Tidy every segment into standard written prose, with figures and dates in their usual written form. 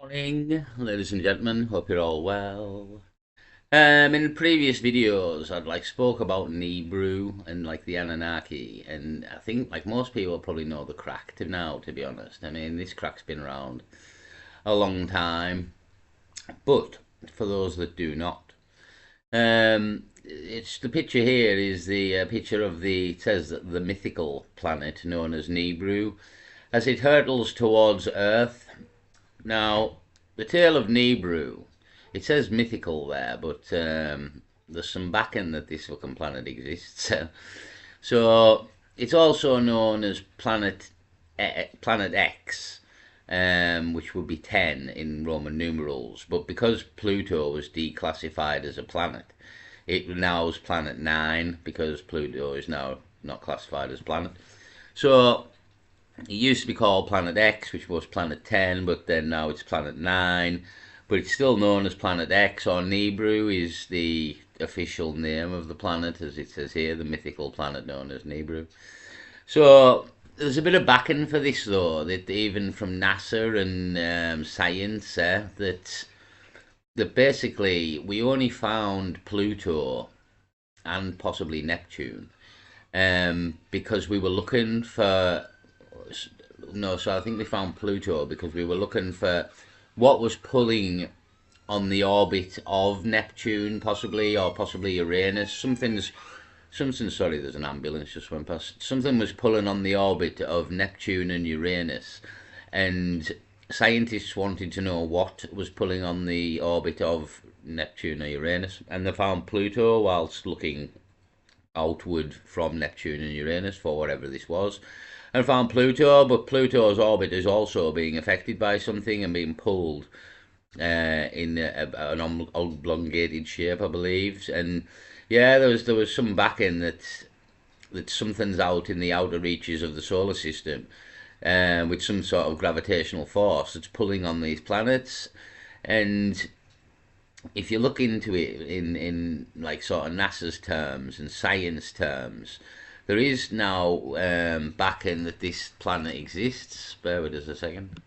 Morning, ladies and gentlemen. Hope you're all well. In previous videos, I'd spoke about NIBIRU and the Anunnaki, and I think most people probably know the crack to now. To be honest, I mean this crack's been around a long time, but for those that do not, it's the picture here is the picture of it says that the mythical planet known as NIBIRU as it hurtles towards Earth. Now, the tale of NIBIRU, it says mythical there, but there's some backing that this fucking planet exists. So it's also known as Planet X, which would be 10 in Roman numerals. But because Pluto was declassified as a planet, it now is Planet 9 because Pluto is now not classified as a planet. So it used to be called Planet X, which was Planet 10, but then now it's Planet 9. But it's still known as Planet X, or NIBIRU is the official name of the planet, as it says here, the mythical planet known as NIBIRU. So there's a bit of backing for this, though, that even from NASA and science, that basically we only found Pluto and possibly Neptune because we were looking for no, so I think we found Pluto because we were looking for what was pulling on the orbit of Neptune, possibly, or possibly Uranus. Sorry, there's an ambulance just went past. Something was pulling on the orbit of Neptune and Uranus, and scientists wanted to know what was pulling on the orbit of Neptune or Uranus, and they found Pluto whilst looking outward from Neptune and Uranus for whatever this was, and found Pluto, but Pluto's orbit is also being affected by something and being pulled in an elongated shape, I believe. And yeah, there was some backing that something's out in the outer reaches of the solar system, with some sort of gravitational force that's pulling on these planets. And if you look into it in like sort of NASA's terms and science terms, there is now backing that this planet exists. Bear with us a second.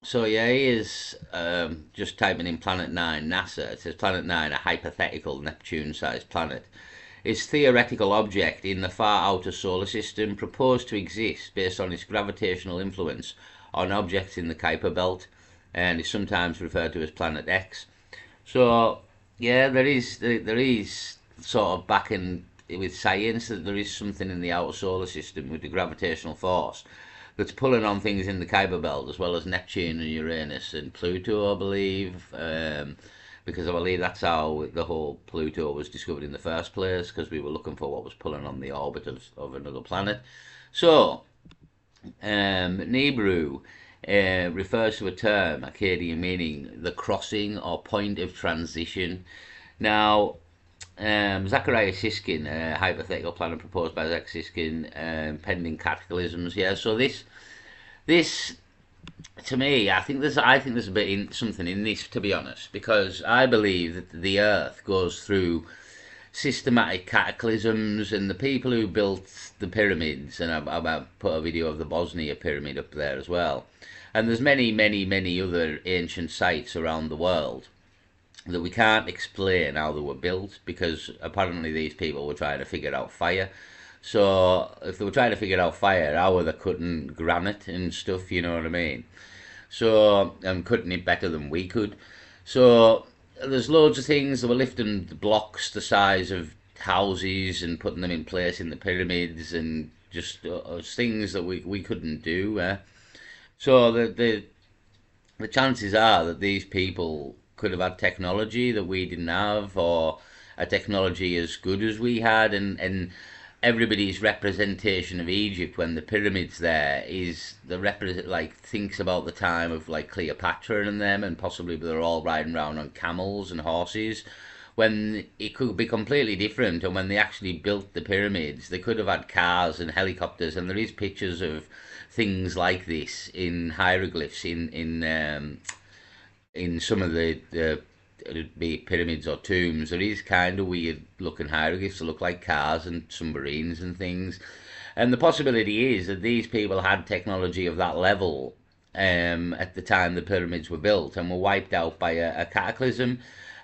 So yeah, here's just typing in Planet 9 NASA. It says Planet 9, a hypothetical Neptune-sized planet, is theoretical object in the far outer solar system proposed to exist based on its gravitational influence on objects in the Kuiper belt, and is sometimes referred to as Planet X. So yeah, there is sort of backing with science that there is something in the outer solar system with the gravitational force that's pulling on things in the Kuiper belt, as well as Neptune and Uranus and Pluto, I believe. Because I believe that's how the whole Pluto was discovered in the first place, because we were looking for what was pulling on the orbit of another planet. So, NIBIRU refers to a term, Akkadian, meaning the crossing or point of transition. Now, Zachariah Siskin, hypothetical planet proposed by Zach Siskin, pending cataclysms. Yeah, so this to me, I think there's a bit something in this, to be honest, because I believe that the Earth goes through systematic cataclysms, and the people who built the pyramids, and I've put a video of the Bosnia pyramid up there as well, and there's many, many, many other ancient sites around the world that we can't explain how they were built, because apparently these people were trying to figure out fire. So if they were trying to figure out fire, how were they cutting granite and stuff, you know what I mean? So, and cutting it better than we could. So there's loads of things. They were lifting blocks the size of houses and putting them in place in the pyramids, and just things that we couldn't do. So the chances are that these people could have had technology that we didn't have, or a technology as good as we had, and everybody's representation of Egypt when the pyramids there is the represent like thinks about the time of like Cleopatra and them, and possibly they're all riding around on camels and horses, when it could be completely different. And when they actually built the pyramids, they could have had cars and helicopters, and there is pictures of things like this in hieroglyphs in some of the it'd be pyramids or tombs. There is kind of weird looking hieroglyphs that look like cars and submarines and things. And the possibility is that these people had technology of that level, at the time the pyramids were built, and were wiped out by a cataclysm.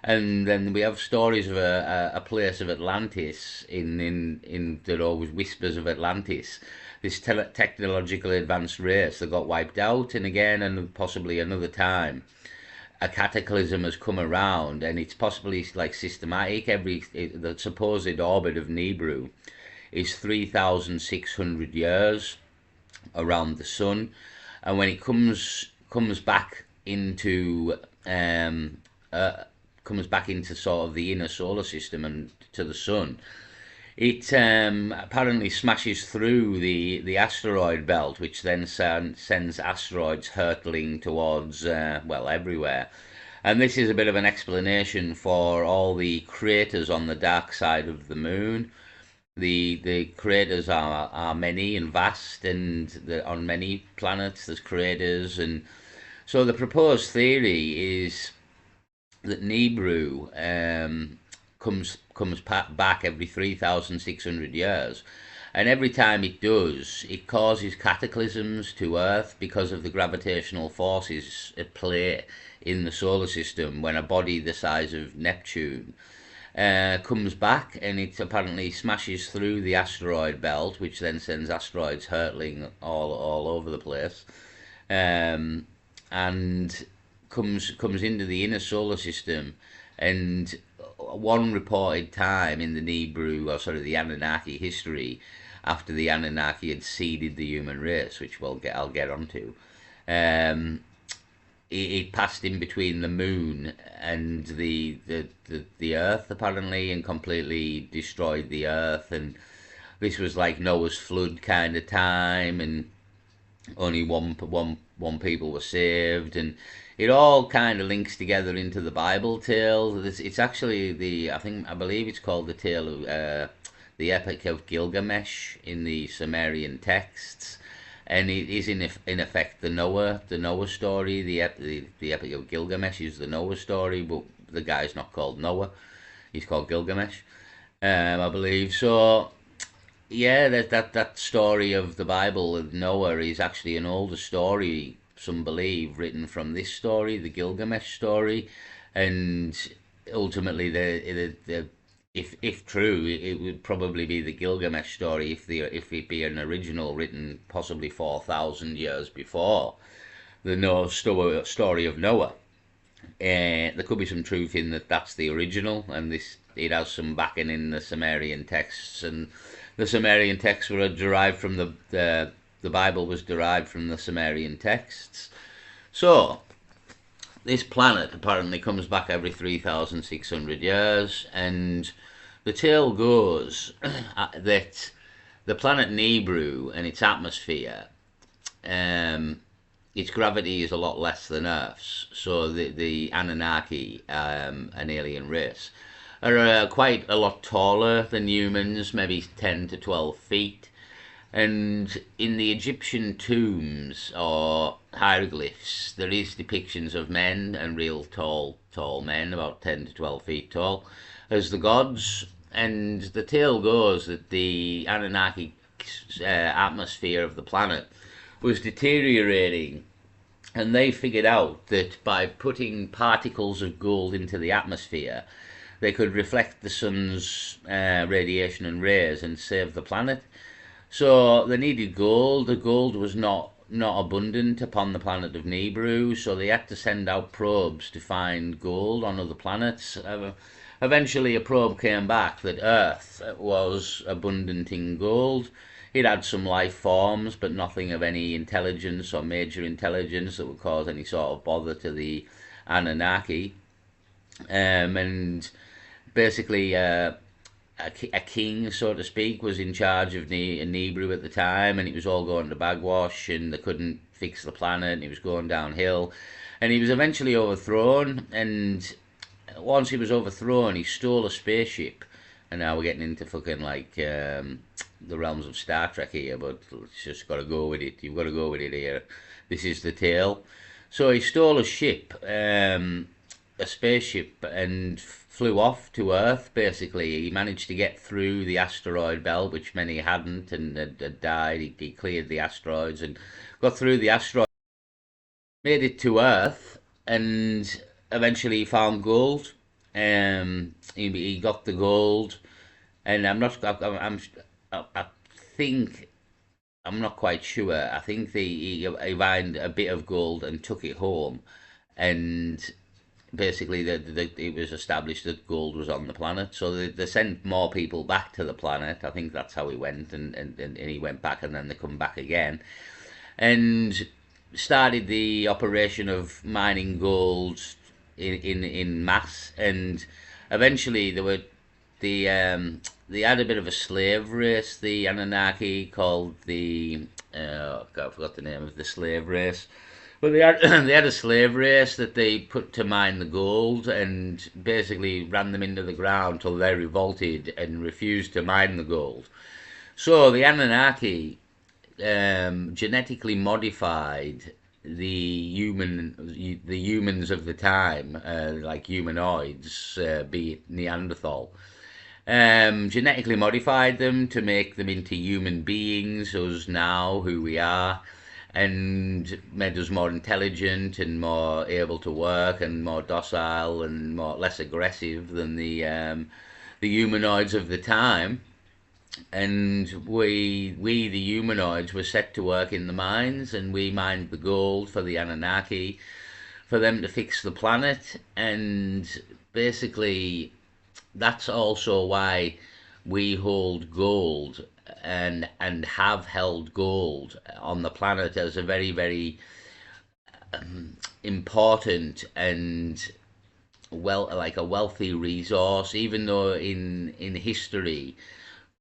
And then we have stories of a place of Atlantis in that always whispers of Atlantis, this technologically advanced race that got wiped out, and again, and possibly another time, a cataclysm has come around, and it's possibly like systematic. The supposed orbit of Nibiru is 3,600 years around the sun, and when it comes back into sort of the inner solar system and to the sun, it apparently smashes through the asteroid belt, which then sends asteroids hurtling towards, well, everywhere. And this is a bit of an explanation for all the craters on the dark side of the moon. The craters are many and vast, and on many planets there's craters. And so the proposed theory is that Nibiru comes back every 3,600 years, and every time it does, it causes cataclysms to Earth because of the gravitational forces at play in the solar system. When a body the size of Neptune comes back, and it apparently smashes through the asteroid belt, which then sends asteroids hurtling all over the place, and comes into the inner solar system. And one reported time in the the Anunnaki history, after the Anunnaki had seeded the human race, which I'll get onto, it passed in between the moon and the Earth apparently, and completely destroyed the Earth. And this was like Noah's flood kind of time, and only one people were saved, and it all kind of links together into the Bible tale. It's actually I believe it's called the tale of the Epic of Gilgamesh in the Sumerian texts, and it is in effect the Noah story. The Epic of Gilgamesh is the Noah story, but the guy's not called Noah; he's called Gilgamesh, I believe. So yeah, that story of the Bible of Noah is actually an older story, some believe, written from this story, the Gilgamesh story. And ultimately, if true, it would probably be the Gilgamesh story if it be an original written possibly 4,000 years before the Noah story of Noah. There could be some truth in that's the original, and it has some backing in the Sumerian texts, and the Sumerian texts were derived from the Bible was derived from the Sumerian texts. So this planet apparently comes back every 3,600 years, and the tale goes that the planet Nibiru and its atmosphere, its gravity is a lot less than Earth's. So the Anunnaki, an alien race, are quite a lot taller than humans, maybe 10 to 12 feet. And in the Egyptian tombs or hieroglyphs, there is depictions of men, and real tall men, about 10 to 12 feet tall, as the gods. And the tale goes that the Anunnaki atmosphere of the planet was deteriorating, and they figured out that by putting particles of gold into the atmosphere, they could reflect the sun's radiation and rays and save the planet. So they needed gold. The gold was not abundant upon the planet of Nibiru, so they had to send out probes to find gold on other planets. Eventually a probe came back that Earth was abundant in gold. It had some life forms, but nothing of any intelligence or major intelligence that would cause any sort of bother to the Anunnaki. And basically a king, so to speak, was in charge of Nibiru at the time, and it was all going to bagwash, and they couldn't fix the planet, and it was going downhill. And he was eventually overthrown, and once he was overthrown, he stole a spaceship. And now we're getting into fucking like the realms of Star Trek here, but it's just got to go with it. You've got to go with it here. This is the tale. So he stole a ship, a spaceship, and flew off to Earth. Basically, he managed to get through the asteroid belt, which many hadn't, and had died. He cleared the asteroids and got through the asteroid made it to Earth, and eventually he found gold. He got the gold, and I'm not. I think I'm not quite sure. I think he found a bit of gold and took it home, and basically it was established that gold was on the planet. So they sent more people back to the planet. I think that's how he went, and he went back, and then they come back again, and started the operation of mining gold in mass. And eventually they had a bit of a slave race, the Anunnaki, called the God, I forgot the name of the slave race. But they had they had a slave race that they put to mine the gold, and basically ran them into the ground till they revolted and refused to mine the gold. So the Anunnaki genetically modified the humans of the time, like humanoids, be it Neanderthal, genetically modified them to make them into human beings, us now, who we are, and made us more intelligent and more able to work and more docile and less aggressive than the humanoids of the time. And we the humanoids were set to work in the mines, and we mined the gold for the Anunnaki, for them to fix the planet. And basically that's also why we hold gold, and have held gold on the planet as a very, very important and like a wealthy resource. Even though in history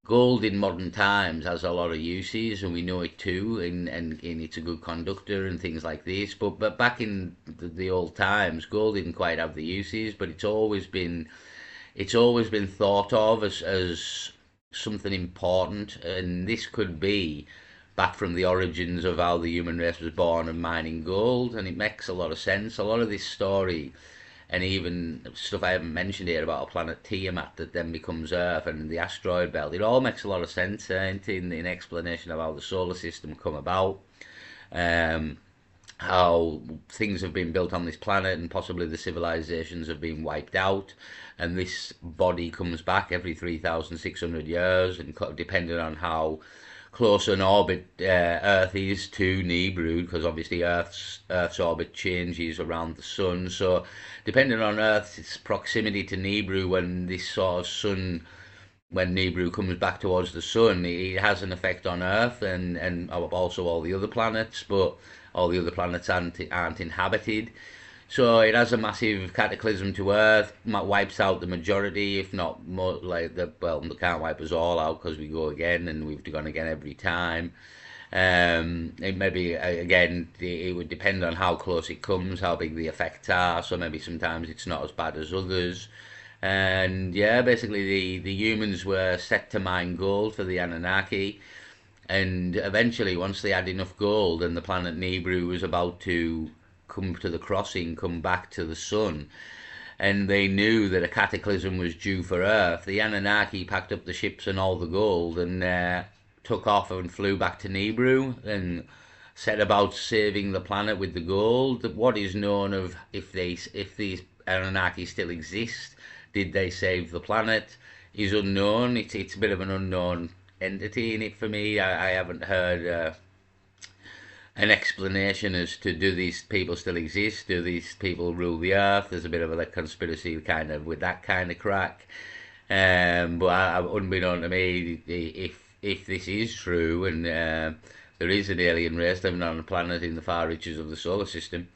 gold in modern times has a lot of uses, and we know it too, and it's a good conductor and things like this. But back in the old times, gold didn't quite have the uses, but it's always been thought of as something important, and this could be back from the origins of how the human race was born and mining gold, and it makes a lot of sense. A lot of this story, and even stuff I haven't mentioned here about a planet Tiamat that then becomes Earth and the asteroid belt, it all makes a lot of sense in explanation of how the solar system come about, um, how things have been built on this planet, and possibly the civilizations have been wiped out, and this body comes back every 3,600 years, and depending on how close an orbit Earth is to NIBIRU, because obviously Earth's orbit changes around the sun. So depending on Earth's proximity to NIBIRU, when NIBIRU comes back towards the sun, it has an effect on Earth, and also all the other planets, but all the other planets aren't inhabited. So it has a massive cataclysm to Earth, wipes out the majority, if not more, like they can't wipe us all out because we go again, and we've gone again every time. It maybe again it would depend on how close it comes, how big the effects are. So maybe sometimes it's not as bad as others. And yeah, basically the humans were set to mine gold for the Anunnaki, and eventually, once they had enough gold, and the planet Nibiru was about to come to the crossing, come back to the sun, and they knew that a cataclysm was due for Earth, the Anunnaki packed up the ships and all the gold, and took off and flew back to Nibiru, and set about saving the planet with the gold. What is known of if these Anunnaki still exist, did they save the planet, is unknown. It's a bit of an unknown entity in it for me. I haven't heard an explanation as to, do these people still exist? Do these people rule the earth? There's a bit of a conspiracy kind of with that kind of crack. But unbeknown to me, if this is true, and there is an alien race living on a planet in the far reaches of the solar system,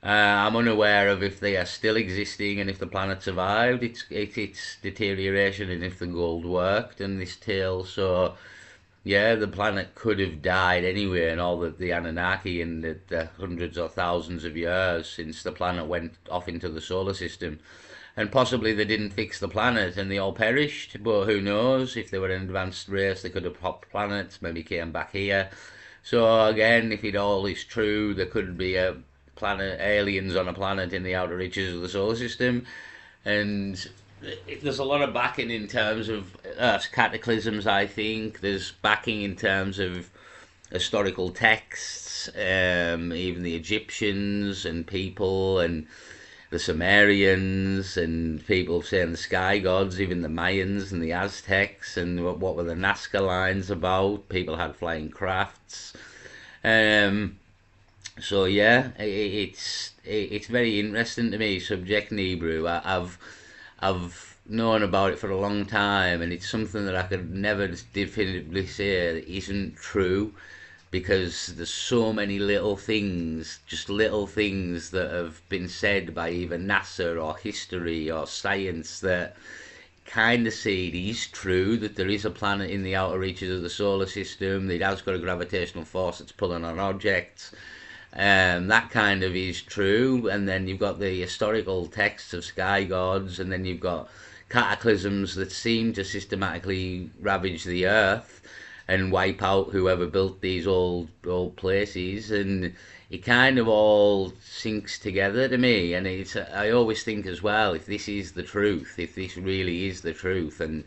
I'm unaware of if they are still existing, and if the planet survived its deterioration, and if the gold worked and this tale. So yeah, the planet could have died anyway, and all the Anunnaki, and the hundreds or thousands of years since the planet went off into the solar system. And possibly they didn't fix the planet and they all perished, but who knows? If they were an advanced race, they could have popped planets, maybe came back here. So again, if it all is true, there could be a planet, aliens on a planet in the outer reaches of the solar system. And there's a lot of backing in terms of cataclysms, I think. There's backing in terms of historical texts, texts, even the Egyptians and people and the Sumerians and people saying the sky gods, even the Mayans and the Aztecs, and what were the Nazca lines about? People had flying crafts. Um, so yeah, it's very interesting to me. Subject NIBIRU. I've known about it for a long time, and it's something that I could never definitively say that isn't true, because there's so many little things, just little things that have been said by either NASA or history or science that kind of say it is true that there is a planet in the outer reaches of the solar system, that it has got a gravitational force that's pulling on objects. That kind of is true. And then you've got the historical texts of sky gods, and then you've got cataclysms that seem to systematically ravage the earth and wipe out whoever built these old places, and it kind of all sinks together to me. And it's, I always think as well, if this is the truth, if this really is the truth, and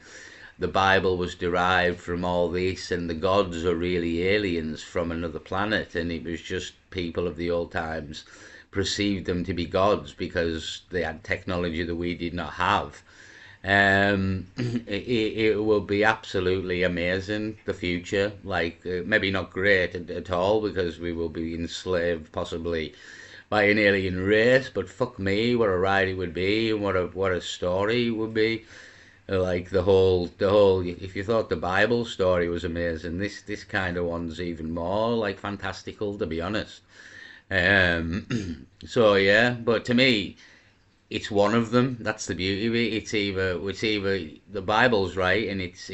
the Bible was derived from all this, and the gods are really aliens from another planet, and it was just people of the old times perceived them to be gods because they had technology that we did not have. It will be absolutely amazing, the future. Like, maybe not great at all, because we will be enslaved possibly by an alien race, but fuck me, what a ride it would be, and what a story it would be. Like the whole. If you thought the Bible story was amazing, this kind of one's even more like fantastical, to be honest. So yeah, but to me, it's one of them. That's the beauty of it. It's either the Bible's right, and it's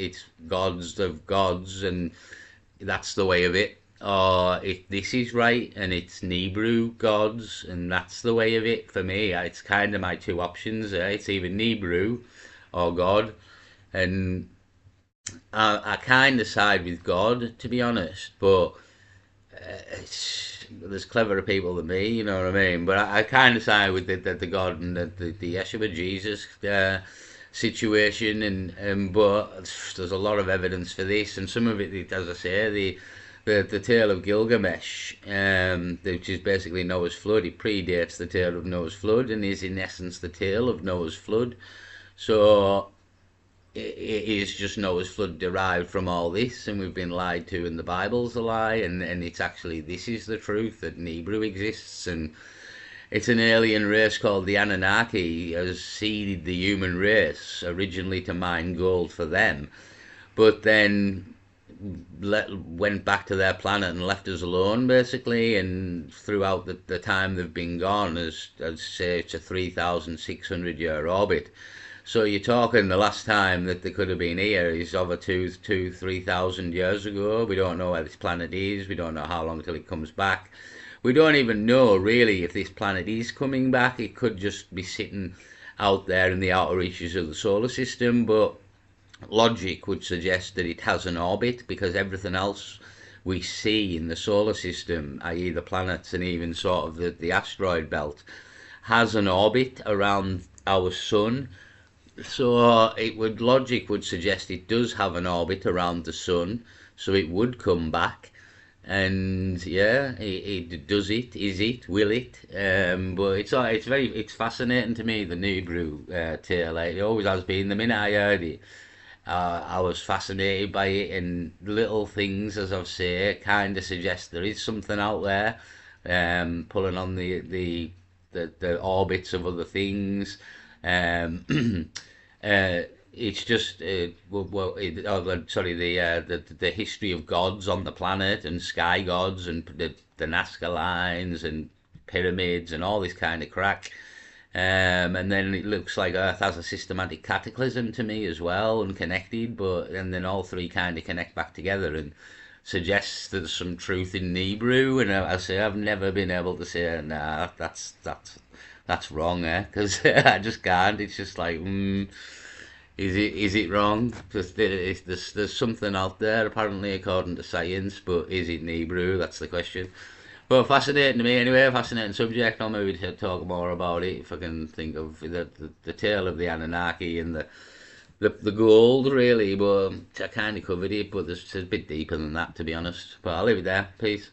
gods of gods, and that's the way of it, or this is right and it's NIBIRU gods, and that's the way of it. For me, it's kind of my two options. It's either NIBIRU or God, and I kind of side with God, to be honest. But there's cleverer people than me, you know what I mean? But I kind of side with the God and the Yeshua Jesus situation, and but there's a lot of evidence for this, and some of it, as I say, the tale of Gilgamesh, which is basically Noah's flood. It predates the tale of Noah's flood, and is in essence the tale of Noah's flood. So it is just Noah's flood derived from all this, and we've been lied to, and the Bible's a lie, and it's actually, this is the truth, that NIBIRU exists, and it's an alien race called the Anunnaki has seeded the human race originally to mine gold for them, but then went back to their planet and left us alone, basically. And throughout the time they've been gone, as I'd say, it's a 3,600 year orbit. So you're talking, the last time that they could have been here is over 3,000 years ago. We don't know where this planet is. We don't know how long till it comes back. We don't even know really if this planet is coming back. It could just be sitting out there in the outer reaches of the solar system, but logic would suggest that it has an orbit, because everything else we see in the solar system, i.e. the planets and even sort of the asteroid belt, has an orbit around our sun. So logic would suggest it does have an orbit around the sun, so it would come back. And yeah, it does it, is it, will it? But it's fascinating to me, the NIBIRU tale. It always has been. The minute I heard it, I was fascinated by it, and little things, as I've said, kind of suggest there is something out there, pulling on the orbits of other things. Um, it's just sorry, the history of gods on the planet, and sky gods, and the Nazca lines and pyramids and all this kind of crack. And then it looks like Earth has a systematic cataclysm to me as well, unconnected, but and then all three kind of connect back together and suggests that there's some truth in NIBIRU. And I say I've never been able to say, nah, that's wrong, because I just can't. It's just like, is it wrong? Because there's something out there apparently according to science, but is it NIBIRU? That's the question. Well, fascinating to me anyway, fascinating subject. I'll maybe talk more about it if I can think of the tale of the Anunnaki and the gold, really. But I kind of covered it, but there's a bit deeper than that, to be honest. But I'll leave it there. Peace.